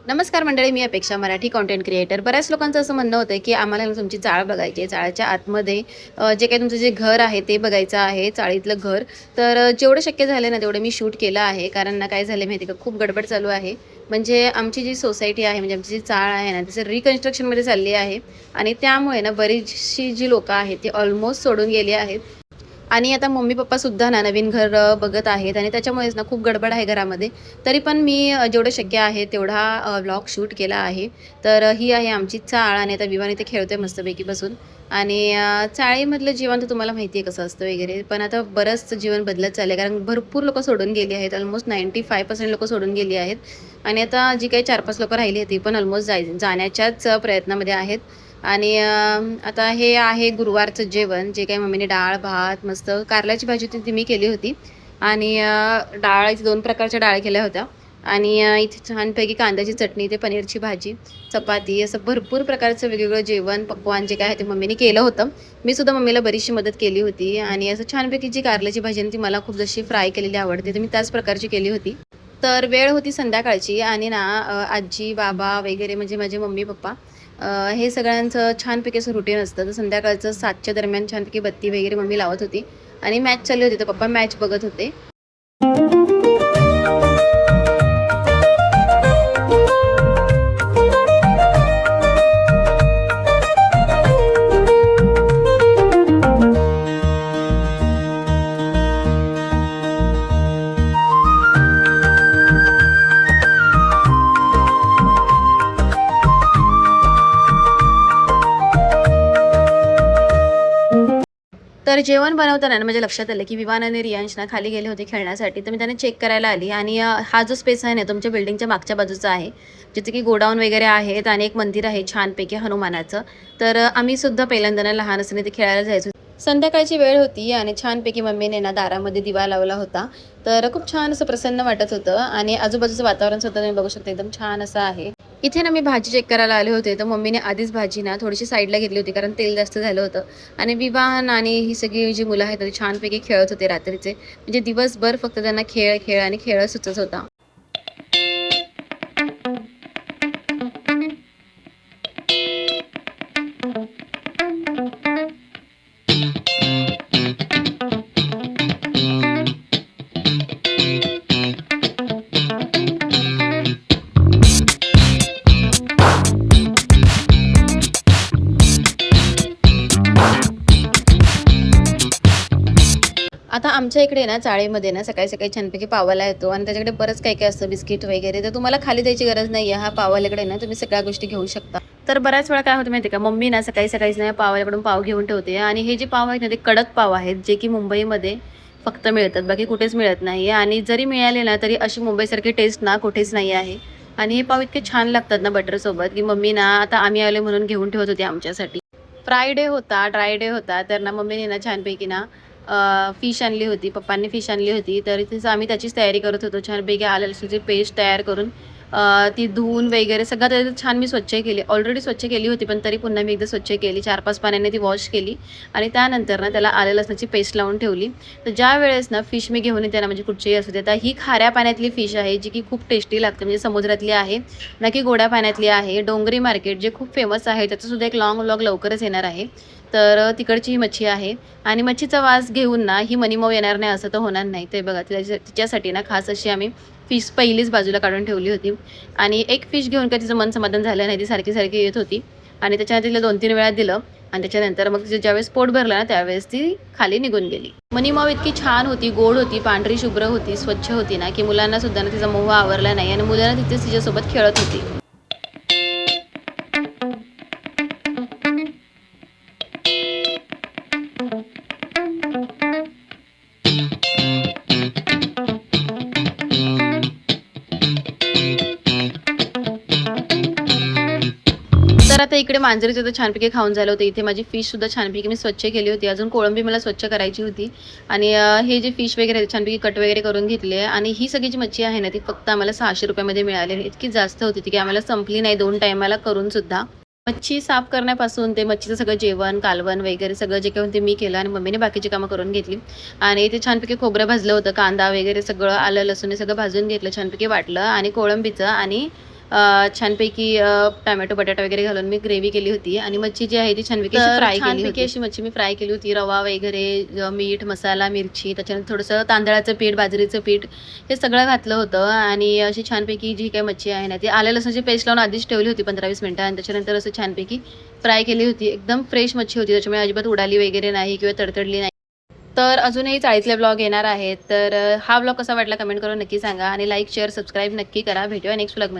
नमस्कार मंडळी, मी अपेक्षा मराठी कंटेंट क्रिएटर. बऱ्याच लोकांचं असं म्हणणं होतं की आम्हाला ना तुमची चाळ बघायची आहे. चाळीच्या आतमध्ये जे काही तुमचं जे घर आहे ते बघायचं आहे, चाळीतलं घर. तर जेवढं शक्य झालं ना तेवढं मी शूट केलं आहे. कारण ना काय झालं माहिती आहे का, खूप गडबड चालू आहे. म्हणजे आमची जी सोसायटी आहे, म्हणजे आमची जी चाळ आहे ना, तिचं रिकन्स्ट्रक्शनमध्ये चालली आहे आणि त्यामुळे ना बरीचशी जी लोकं आहेत ती ऑलमोस्ट सोडून गेली आहेत. आणि आता मम्मी-पप्पासुद्धा ना नवीन घर बघत आहेत आणि त्याच्यामुळेच ना खूप गडबड आहे घरामध्ये. तरी पण मी जेवढं शक्य आहे तेवढा व्लॉग शूट केला आहे. तर ही आहे आमची चाळ आणि आता विवान इथे खेळतोय मस्तपैकी बसून. आणि चाळीमधलं जीवन तर तुम्हाला माहिती आहे कसं असतं वगैरे. पण आता बरंच जीवन बदलत चाललं आहे, कारण भरपूर लोकं सोडून गेली आहेत. ऑलमोस्ट 95% लोकं सोडून गेली आहेत. आणि आता जी काही 4-5 लोकं राहिली आहेत, ती पण ऑलमोस्ट जाण्याच्याच प्रयत्नामध्ये आहेत. आणि आता हे आहे गुरुवारचं जेवण, जे काही मम्मीने डाळ, भात, मस्त कारल्याची भाजी होती ती मी केली होती. आणि डाळ इथे 2 प्रकारच्या डाळ केल्या होत्या. आणि इथे छानपैकी कांद्याची चटणी, ते पनीरची भाजी, चपाती, असं भरपूर प्रकारचं वेगवेगळं जेवण, पक्वान्न जे काय आहे ते मम्मीने केलं होतं. मी सुद्धा मम्मीला बरीचशी मदत केली होती. आणि असं छानपैकी जी कारल्याची भाजी आहे ती मला खूप जशी फ्राय केलेली आवडते, तर मी त्याच प्रकारची केली होती. तर वेळ होती संध्याकाळची आणि ना आजी, बाबा वगैरे म्हणजे माझे मम्मी-पप्पा, हे सगळ्यांचं छानपैकी असं रुटीन असतं. तर संध्याकाळचं 7च्या दरम्यान छानपैकी बत्ती वगैरे मम्मी लावत होती आणि मॅच चालली होती, तर पप्पा मॅच बघत होते. तर जेवण बनवताना ना माझ्या लक्षात आलं, की विवान आणि रियांश ना खाली गेले होते खेळण्यासाठी. तर मी त्यांना चेक करायला आली आणि हा जो स्पेस आहे ना, तुमच्या बिल्डिंगच्या मागच्या बाजूचा आहे. जिथे की गोडाऊन वगैरे आहेत आणि एक मंदिर आहे छानपैकी हनुमानाचं. तर आम्ही सुद्धा पहिल्यांदा ना लहान असताना ते खेळायला जायचो. संध्याकाळची वेळ होती आणि छानपैकी मम्मीने ना दारामध्ये दिवा लावला होता. तर खूप छान असं प्रसन्न वाटत होतं आणि आजूबाजूचं वातावरण सुद्धा तुम्ही बघू शकता, एकदम छान असं आहे. इथे ना मी भाजी चेक करायला आले होते, तर मम्मीने आधीच भाजी ना थोडीशी साईडला घेतली होती, कारण तेल जास्त झालं होतं. आणि विवान आणि ही सगळी जी मुलं आहेत, ती छानपैकी खेळत होते रात्रीचे. म्हणजे दिवसभर फक्त त्यांना खेळ, खेळ आणि खेळ सुचत होता. आता आमच्या इकडे ना चाळीमध्ये ना सकाळी-सकाळी छानपैकी पावाला येतो आणि त्याच्याकडे बरंच काही-काही असतं, बिस्किट वगैरे. तर तुम्हाला खाली द्यायची गरज नाही आहे. हा पाववाल्याकडे ना तुम्ही सगळ्या गोष्टी घेऊ शकता. तर बऱ्याच वेळा काय होतं माहिती आहे का, मम्मी ना सकाळीच ना पाववाल्याकडून पाव घेऊन ठेवते आणि हे जे पाव आहेत ना, ते कडक पाव आहेत, जे की मुंबईमध्ये फक्त मिळतात. बाकी कुठेच मिळत नाही आणि जरी मिळाले ना, तरी अशी मुंबईसारखी टेस्ट ना कुठेच नाही आहे. आणि हे पाव इतके छान लागतात ना बटरसोबत, की मम्मी ना आता आम्ही आलो म्हणून घेऊन ठेवत होती आमच्यासाठी. फ्रायडे होता, ड्राय डे होता, तर ना मम्मीने ना छानपैकी ना फिश आणली होती, पप्पांनी फिश आणली होती. तर इथेच आम्ही त्याचीच तयारी करत होतो. छानपैकी आलं लसूणची पेस्ट तयार करून ती धुवून वगैरे सगळं त्याच्यात छान मी स्वच्छ केली. ऑलरेडी स्वच्छ केली होती, पण तरी पुन्हा मी एकदा स्वच्छ केली. 4-5 पाण्याने ती वॉश केली आणि त्यानंतर ना त्याला आलं लसणाची पेस्ट लावून ठेवली. तर ज्यावेळेस ना फिश मी घेऊन येते ना, म्हणजे कुठचीही असू दे, तर ही खाऱ्या पाण्यातली फिश आहे, जी की खूप टेस्टी लागते. म्हणजे समुद्रातली आहे, ना की गोड्या पाण्यातली आहे. डोंगरी मार्केट जे खूप फेमस आहे, त्याचासुद्धा एक लाँग व्लॉग लवकरच येणार आहे. तर तिकडची ही मच्छी आहे आणि मच्छीचा वास घेऊन ना ही मनीमऊ येणार नाही असं तर होणार नाही. ते बघा तिच्यासाठी ना खास अशी आम्ही फिश पहिलीच बाजूला काढून ठेवली होती. आणि एक फिश घेऊन काही तिचं मन समाधान झालं नाही. ती सारखी-सारखी येत होती आणि त्याच्यानंतर तिला 2-3 वेळा दिलं आणि त्याच्यानंतर मग तिचं ज्यावेळेस पोट भरलं ना, त्यावेळेस ती खाली निघून गेली. मनीमाऊ इतकी छान होती, गोड होती, पांढरी शुभ्र होती, स्वच्छ होती ना, की मुलांना सुद्धा ना तिचा मोह आवरला नाही आणि मुलं तिथेच तिच्यासोबत खेळत होती. तर आता इकडे मांजरीचं तर छानपैकी खाऊन झालं होतं. इथे माझी फिशसुद्धा छानपैकी मी स्वच्छ केली होती. अजून कोळंबी मला स्वच्छ करायची होती आणि हे जे फिश वगैरे आहेत छानपैकी कट वगैरे करून घेतली आहे आणि ही सगळी जी मच्छी आहे ना, ती फक्त आम्हाला 600 रुपयामध्ये मिळाली. इतकी जास्त होती ती, की आम्हाला संपली नाही 2 टाईमाला करूनसुद्धा. मच्छी साफ करण्यापासून ते मच्छीचं सगळं जेवण, कालवण वगैरे सगळं जे काही होतं ते मी केलं आणि मम्मीने बाकीची कामं करून घेतली. आणि ते छानपैकी खोबरं भाजलं होतं, कांदा वगैरे सगळं, आलं लसूण हे सगळं भाजून घेतलं, छानपैकी वाटलं आणि कोळंबीचं आणि छानपैकी टोमॅटो बटाटा वगैरे घालून मी ग्रेव्ही केली होती आणि मच्छी जी आहे ती छानपैकी अशी फ्राय केली होती. अशी मच्छी मी फ्राय केली होती. रवा वगैरे, मीठ, मसाला, मिरची, त्याच्यानंतर थोडंसं तांदळाचं पीठ, बाजरीचं पीठ हे सगळं घातलं होतं आणि अशी छानपैकी जी काही मच्छी आहे ना, ती आलं लसणाची पेस्ट लावून आधीच ठेवली होती 15-20 मिनिटं आणि त्याच्यानंतर असं छानपैकी फ्राय केली होती. एकदम फ्रेश मच्छी होती, त्याच्यामुळे अजिबात उडाली वगैरे नाही किंवा तडतडली नाही. तर अजूनही चाळीतले ब्लॉग येणार आहेत. तर हा ब्लॉग कसा वाटला कमेंट करून नक्की सांगा आणि लाईक, शेअर, सबस्क्राईब नक्की करा. भेटूया नेक्स्ट ब्लॉगमध्ये.